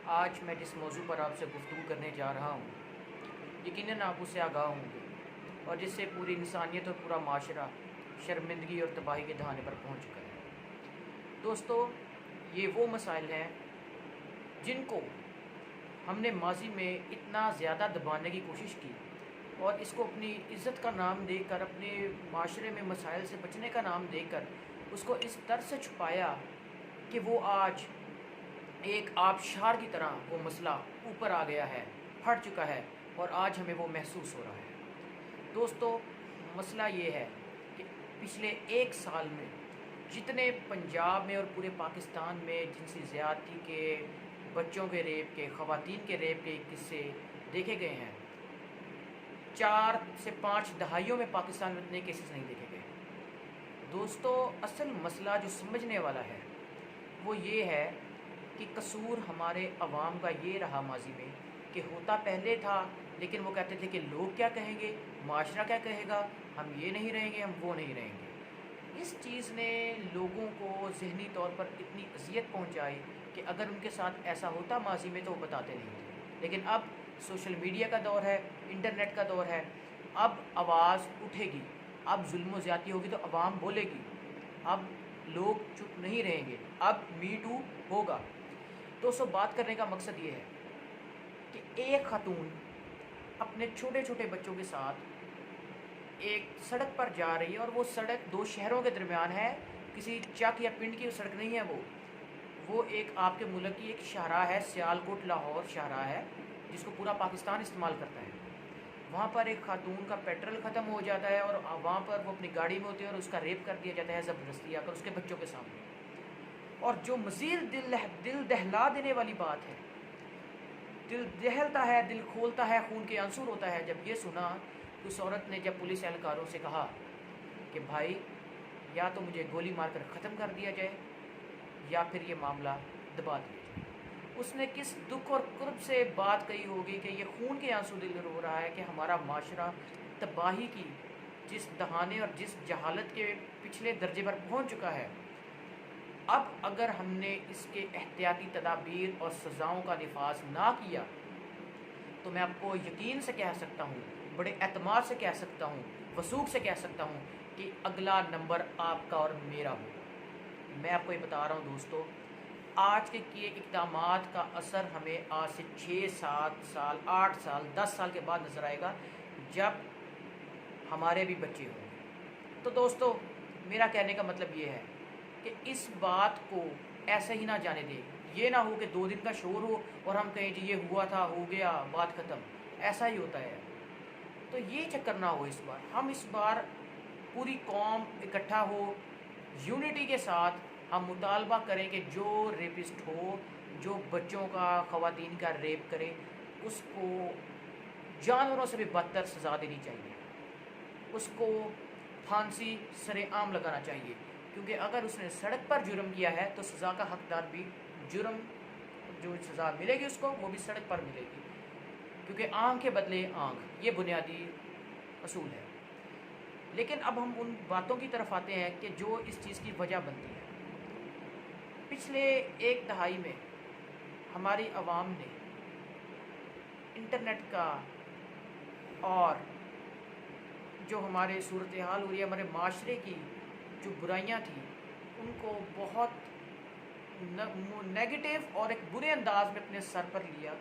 آج میں جس موضوع پر آپ سے گفتگو کرنے جا رہا ہوں یقیناً آپ اسے آگاہ ہوں گے اور جس سے پوری انسانیت اور پورا معاشرہ شرمندگی اور تباہی کے دہانے پر پہنچ چکا ہے۔ دوستو، یہ وہ مسائل ہیں جن کو ہم نے ماضی میں اتنا زیادہ دبانے کی کوشش کی اور اس کو اپنی عزت کا نام دے کر، اپنے معاشرے میں مسائل سے بچنے کا نام دے کر اس کو اس طرح سے چھپایا کہ وہ آج ایک آبشار کی طرح وہ مسئلہ اوپر آ گیا ہے، پھٹ چکا ہے اور آج ہمیں وہ محسوس ہو رہا ہے۔ دوستو، مسئلہ یہ ہے کہ پچھلے ایک سال میں جتنے پنجاب میں اور پورے پاکستان میں جنسی زیادتی کے، بچوں کے ریپ کے، خواتین کے ریپ کے قصے دیکھے گئے ہیں، 4 سے 5 دہائیوں میں پاکستان میں اتنے کیسز نہیں دیکھے گئے۔ دوستو، اصل مسئلہ جو سمجھنے والا ہے وہ یہ ہے کہ قصور ہمارے عوام کا یہ رہا ماضی میں کہ ہوتا پہلے تھا، لیکن وہ کہتے تھے کہ لوگ کیا کہیں گے، معاشرہ کیا کہے گا، ہم یہ نہیں رہیں گے، ہم وہ نہیں رہیں گے۔ اس چیز نے لوگوں کو ذہنی طور پر اتنی اذیت پہنچائی کہ اگر ان کے ساتھ ایسا ہوتا ماضی میں تو وہ بتاتے نہیں تھے، لیکن اب سوشل میڈیا کا دور ہے، انٹرنیٹ کا دور ہے، اب آواز اٹھے گی، اب ظلم و زیادتی ہوگی تو عوام بولے گی، اب لوگ چپ نہیں رہیں گے، اب می ٹو ہوگا۔ دوستو، بات کرنے کا مقصد یہ ہے کہ ایک خاتون اپنے چھوٹے چھوٹے بچوں کے ساتھ ایک سڑک پر جا رہی ہے اور وہ سڑک 2 شہروں کے درمیان ہے، کسی چک یا پنڈ کی سڑک نہیں ہے، وہ ایک آپ کے ملک کی ایک شاہراہ ہے، سیالکوٹ لاہور شاہراہ ہے جس کو پورا پاکستان استعمال کرتا ہے۔ وہاں پر ایک خاتون کا پیٹرول ختم ہو جاتا ہے اور وہاں پر وہ اپنی گاڑی میں ہوتی ہے اور اس کا ریپ کر دیا جاتا ہے زبردستی آ کر اس کے بچوں کے سامنے۔ اور جو مزید دل دہلا دینے والی بات ہے، دل دہلتا ہے، دل کھولتا ہے، خون کے آنسو ہوتا ہے جب یہ سنا کہ اس عورت نے جب پولیس اہلکاروں سے کہا کہ بھائی یا تو مجھے گولی مار کر ختم کر دیا جائے یا پھر یہ معاملہ دبا دیا جائے۔ اس نے کس دکھ اور کرب سے بات کہی ہوگی کہ یہ خون کے آنسو دل رو رہا ہے کہ ہمارا معاشرہ تباہی کی جس دہانے اور جس جہالت کے پچھلے درجے پر پہنچ چکا ہے، اب اگر ہم نے اس کے احتیاطی تدابیر اور سزاؤں کا نفاذ نہ کیا تو میں آپ کو یقین سے کہہ سکتا ہوں، بڑے اعتماد سے کہہ سکتا ہوں، وثوق سے کہہ سکتا ہوں کہ اگلا نمبر آپ کا اور میرا ہوگا۔ میں آپ کو یہ بتا رہا ہوں دوستو، آج کے کیے اقدامات کا اثر ہمیں آج سے 6 7 سال 8 سال 10 سال کے بعد نظر آئے گا جب ہمارے بھی بچے ہوں گے۔ تو دوستو، میرا کہنے کا مطلب یہ ہے کہ اس بات کو ایسے ہی نہ جانے دیں، یہ نہ ہو کہ 2 دن کا شور ہو اور ہم کہیں جی یہ ہوا تھا، ہو گیا، بات ختم، ایسا ہی ہوتا ہے۔ تو یہ چکر نہ ہو اس بار، ہم اس بار پوری قوم اکٹھا ہو، یونٹی کے ساتھ ہم مطالبہ کریں کہ جو ریپسٹ ہو، جو بچوں کا، خواتین کا ریپ کرے، اس کو جانوروں سے بھی بدتر سزا دینی چاہیے، اس کو پھانسی سر عام لگانا چاہیے، کیونکہ اگر اس نے سڑک پر جرم کیا ہے تو سزا کا حقدار بھی، جرم جو سزا ملے گی اس کو وہ بھی سڑک پر ملے گی، کیونکہ آنکھ کے بدلے آنکھ، یہ بنیادی اصول ہے۔ لیکن اب ہم ان باتوں کی طرف آتے ہیں کہ جو اس چیز کی وجہ بنتی ہے۔ پچھلے 1 دہائی میں ہماری عوام نے انٹرنیٹ کا اور جو ہمارے صورتحال ہو رہی ہے، ہمارے معاشرے کی جو برائیاں تھیں ان کو بہت نیگیٹو اور ایک برے انداز میں اپنے سر پر لیا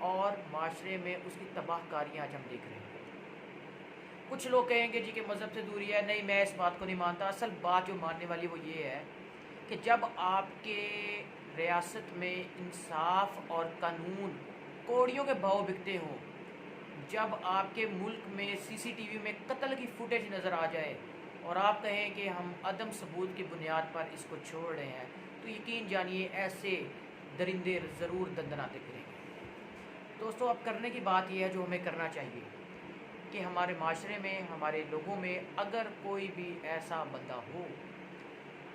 اور معاشرے میں اس کی تباہ کاریاں آج ہم دیکھ رہے ہیں۔ کچھ لوگ کہیں گے جی کہ مذہب سے دوری ہے، نہیں میں اس بات کو نہیں مانتا۔ اصل بات جو ماننے والی وہ یہ ہے کہ جب آپ کے ریاست میں انصاف اور قانون کوڑیوں کے بھاؤ بکتے ہوں، جب آپ کے ملک میں CCTV میں قتل کی فوٹیج نظر آ جائے اور آپ کہیں کہ ہم عدم ثبوت کی بنیاد پر اس کو چھوڑ رہے ہیں، تو یقین جانیے ایسے درندے ضرور دندناتے پھریں گے۔ دوستو، اب کرنے کی بات یہ ہے جو ہمیں کرنا چاہیے کہ ہمارے معاشرے میں، ہمارے لوگوں میں اگر کوئی بھی ایسا بندہ ہو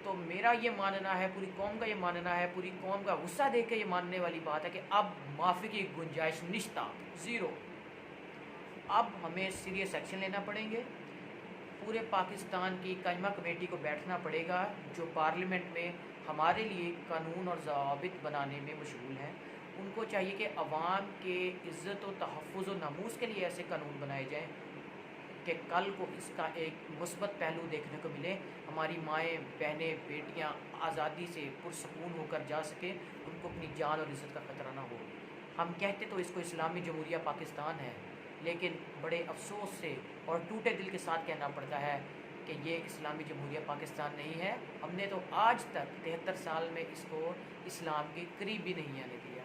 تو میرا یہ ماننا ہے، پوری قوم کا یہ ماننا ہے، پوری قوم کا غصہ دیکھ کے یہ ماننے والی بات ہے کہ اب معافی کی گنجائش نشتہ، زیرو۔ اب ہمیں سیریس ایکشن لینا پڑیں گے، پورے پاکستان کی قائمہ کمیٹی کو بیٹھنا پڑے گا جو پارلیمنٹ میں ہمارے لیے قانون اور ضوابط بنانے میں مشغول ہیں، ان کو چاہیے کہ عوام کے عزت و تحفظ و ناموس کے لیے ایسے قانون بنائے جائیں کہ کل کو اس کا ایک مثبت پہلو دیکھنے کو ملے، ہماری مائیں بہنیں بیٹیاں آزادی سے پرسکون ہو کر جا سکیں، ان کو اپنی جان اور عزت کا خطرہ نہ ہو۔ ہم کہتے تو اس کو اسلامی جمہوریہ پاکستان ہے، لیکن بڑے افسوس سے اور ٹوٹے دل کے ساتھ کہنا پڑتا ہے کہ یہ اسلامی جمہوریہ پاکستان نہیں ہے۔ ہم نے تو آج تک 73 سال میں اس کو اسلام کے قریب بھی نہیں آنے دیا۔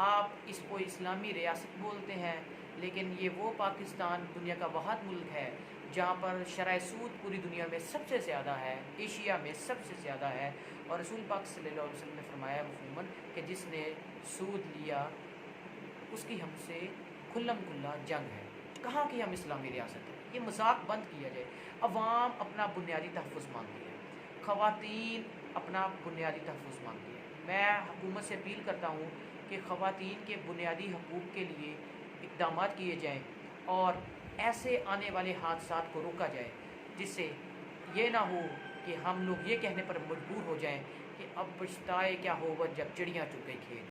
آپ اس کو اسلامی ریاست بولتے ہیں، لیکن یہ وہ پاکستان دنیا کا واحد ملک ہے جہاں پر شرح سود پوری دنیا میں سب سے زیادہ ہے، ایشیا میں سب سے زیادہ ہے، اور رسول پاک صلی اللہ علیہ وسلم نے فرمایا مفہوماً کہ جس نے سود لیا اس کی ہم سے کھلم کھلا جنگ ہے۔ کہاں کی ہم اسلامی ریاست ہے؟ یہ مذاق بند کیا جائے۔ عوام اپنا بنیادی تحفظ مانگتی ہے، خواتین اپنا بنیادی تحفظ مانگتی ہے۔ میں حکومت سے اپیل کرتا ہوں کہ خواتین کے بنیادی حقوق کے لیے اقدامات کیے جائیں اور ایسے آنے والے حادثات کو روکا جائے جس سے یہ نہ ہو کہ ہم لوگ یہ کہنے پر مجبور ہو جائیں کہ اب پچھتائے کیا ہوگا جب چڑیاں چگ گئی کھیت۔